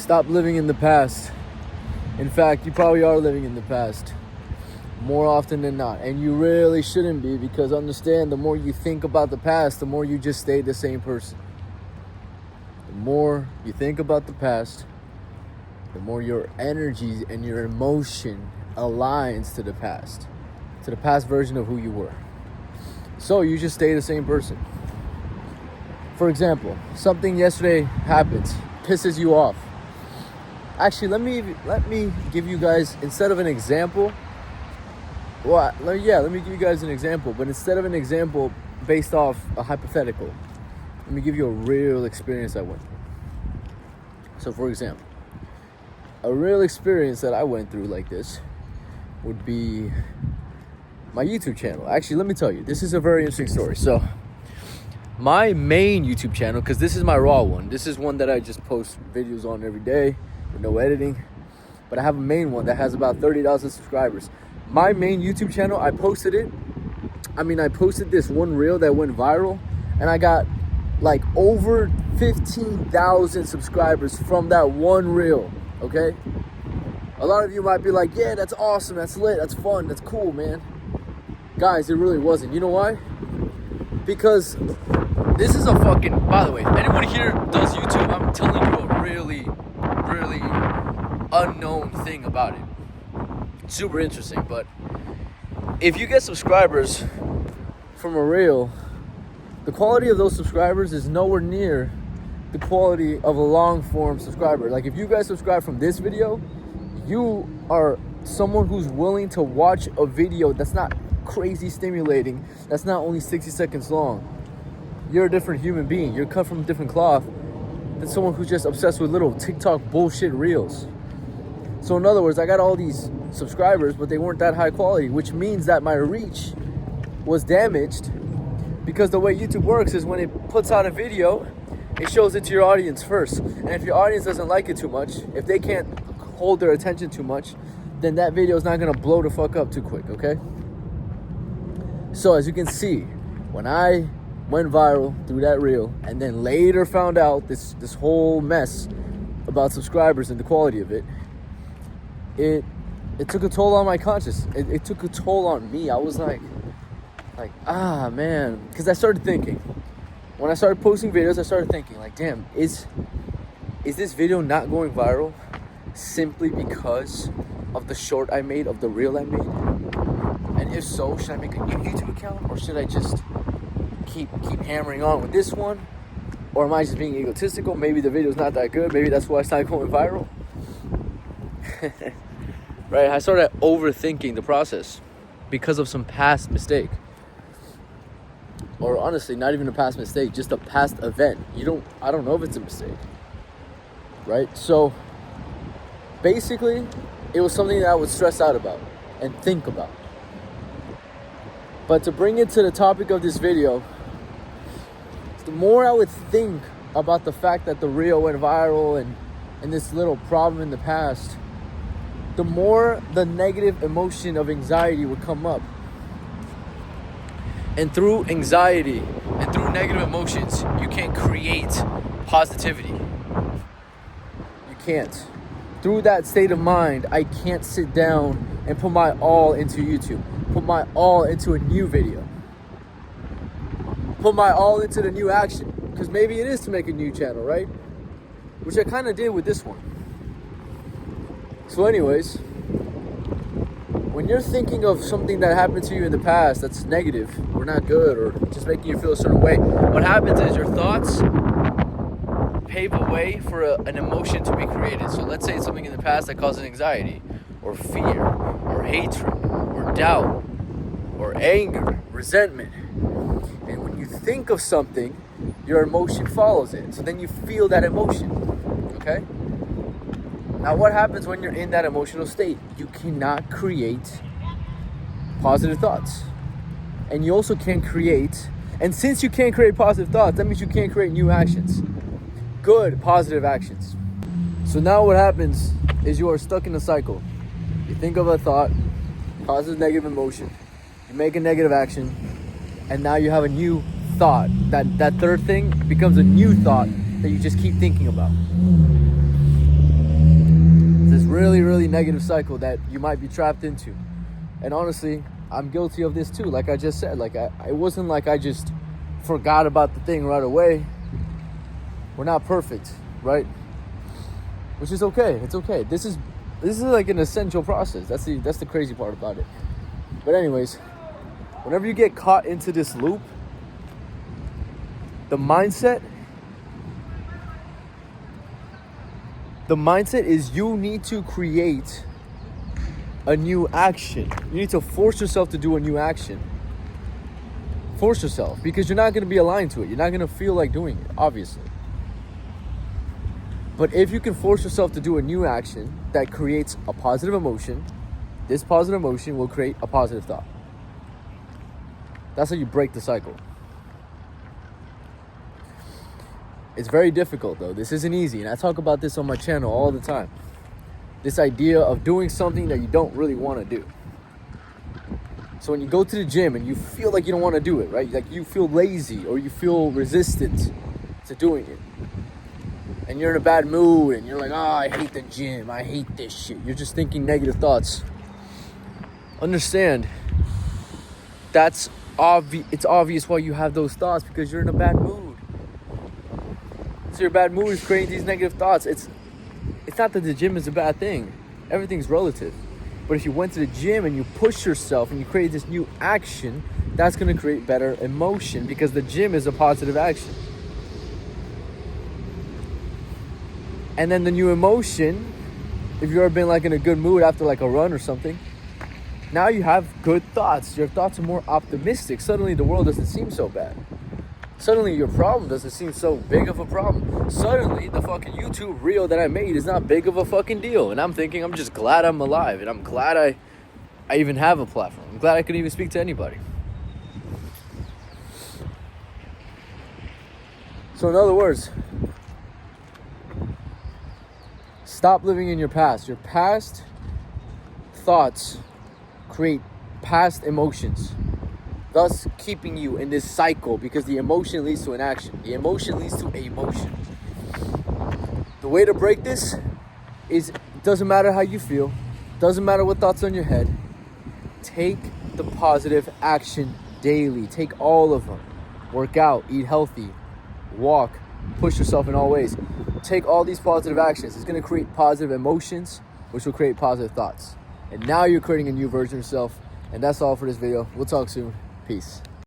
Stop living in the past. In fact, you probably are living in the past more often than not. And you really shouldn't be, because understand, the more you think about the past, the more you just stay the same person. The more you think about the past, the more your energy and your emotion aligns to the past version of who you were. So you just stay the same person. For example, something yesterday happens, pisses you off. Actually, let me give you guys, instead of an example, let me give you guys an example, but instead of an example based off a hypothetical, let me give you a real experience I went through. So for example, a real experience that I went through like this would be my YouTube channel. Actually, let me tell you, this is a very interesting story. So my main YouTube channel, because this is my raw one, this is one that I just post videos on every day with no editing, but I have a main one that has about 30,000 subscribers. My main YouTube channel, I posted this one reel that went viral, and I got like over 15,000 subscribers from that one reel, okay? A lot of you might be like, yeah, that's awesome, that's lit, that's fun, that's cool, man. Guys, it really wasn't. You know why? Because this is a fucking, by the way, if anyone here does YouTube, I'm telling you a really, really unknown thing about it. Super interesting, but if you get subscribers from a reel, the quality of those subscribers is nowhere near the quality of a long form subscriber. Like, if you guys subscribe from this video, you are someone who's willing to watch a video that's not crazy stimulating, that's not only 60 seconds long. You're a different human being. You're cut from a different cloth than someone who's just obsessed with little TikTok bullshit reels. So in other words, I got all these subscribers, but they weren't that high quality, which means that my reach was damaged, because the way YouTube works is when it puts out a video, it shows it to your audience first. And if your audience doesn't like it too much, if they can't hold their attention too much, then that video is not gonna blow the fuck up too quick, okay? So as you can see, when I went viral through that reel, and then later found out this whole mess about subscribers and the quality of it, it took a toll on my conscience. It took a toll on me. I was like, man, because I started thinking, when I started posting videos, I started thinking like, damn, is this video not going viral simply because of the short I made, of the reel I made? And if so, should I make a new YouTube account, or should I just keep hammering on with this one? Or am I just being egotistical? Maybe the video's not that good. Maybe that's why it's not going viral. Right? I started overthinking the process because of some past mistake. Or honestly, not even a past mistake, just a past event. I don't know if it's a mistake. Right? So basically, it was something that I would stress out about and think about. But to bring it to the topic of this video, the more I would think about the fact that the reel went viral and this little problem in the past, the more the negative emotion of anxiety would come up. And through anxiety and through negative emotions, you can't create positivity. You can't. Through that state of mind, I can't sit down and put my all into YouTube. Put my all into a new video. Put my all into the new action. Because maybe it is to make a new channel, right? Which I kind of did with this one. So anyways, when you're thinking of something that happened to you in the past that's negative or not good or just making you feel a certain way, what happens is your thoughts pave a way for an emotion to be created. So let's say it's something in the past that causes anxiety or fear or hatred or doubt or anger, resentment. And when you think of something, your emotion follows it. So then you feel that emotion, okay? Now what happens when you're in that emotional state? You cannot create positive thoughts. And you also can't create, and since you can't create positive thoughts, that means you can't create new actions. Good, positive actions. So now what happens is you are stuck in a cycle. You think of a thought, causes negative emotion. You make a negative action, and now you have a new thought. That third thing becomes a new thought that you just keep thinking about. really, really negative cycle that you might be trapped into. And honestly, I'm guilty of this too. Like I just said, like it wasn't like I just forgot about the thing right away. We're not perfect, right? Which is okay. It's okay. This is like an essential process. That's the crazy part about it. But anyways, whenever you get caught into this loop, the mindset is you need to create a new action. You need to force yourself to do a new action. Force yourself, because you're not going to be aligned to it. You're not going to feel like doing it, obviously. But if you can force yourself to do a new action that creates a positive emotion, this positive emotion will create a positive thought. That's how you break the cycle. It's very difficult though. This isn't easy. And I talk about this on my channel all the time. This idea of doing something that you don't really want to do. So when you go to the gym and you feel like you don't want to do it, right? Like you feel lazy or you feel resistant to doing it. And you're in a bad mood and you're like, I hate the gym. I hate this shit. You're just thinking negative thoughts. Understand, it's obvious why you have those thoughts, because you're in a bad mood. So your bad mood is creating these negative thoughts. It's not that the gym is a bad thing. Everything's relative. But if you went to the gym and you push yourself and you create this new action, that's going to create better emotion, because the gym is a positive action. And then the new emotion, if you've ever been like in a good mood after like a run or something, now you have good thoughts. Your thoughts are more optimistic. Suddenly the world doesn't seem so bad. Suddenly your problem doesn't seem so big of a problem. Suddenly the fucking YouTube reel that I made is not big of a fucking deal. And I'm thinking, I'm just glad I'm alive. And I'm glad I even have a platform. I'm glad I can even speak to anybody. So in other words, stop living in your past. Your past thoughts create past emotions, thus keeping you in this cycle, because the emotion leads to an action. The emotion leads to a emotion. The way to break this is, it doesn't matter how you feel, doesn't matter what thoughts on your head. Take the positive action daily. Take all of them. Work out, eat healthy, walk, push yourself in all ways. Take all these positive actions. It's going to create positive emotions, which will create positive thoughts. And now you're creating a new version of yourself. And that's all for this video. We'll talk soon. Peace.